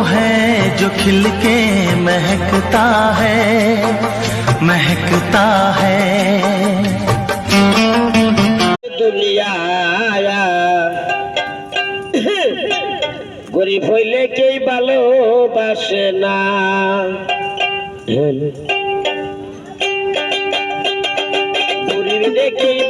है जो खिल के महकता है, महकता है। दुनिया गरीब হইলে কেই ভালোবাসে না, গরিব দেখেই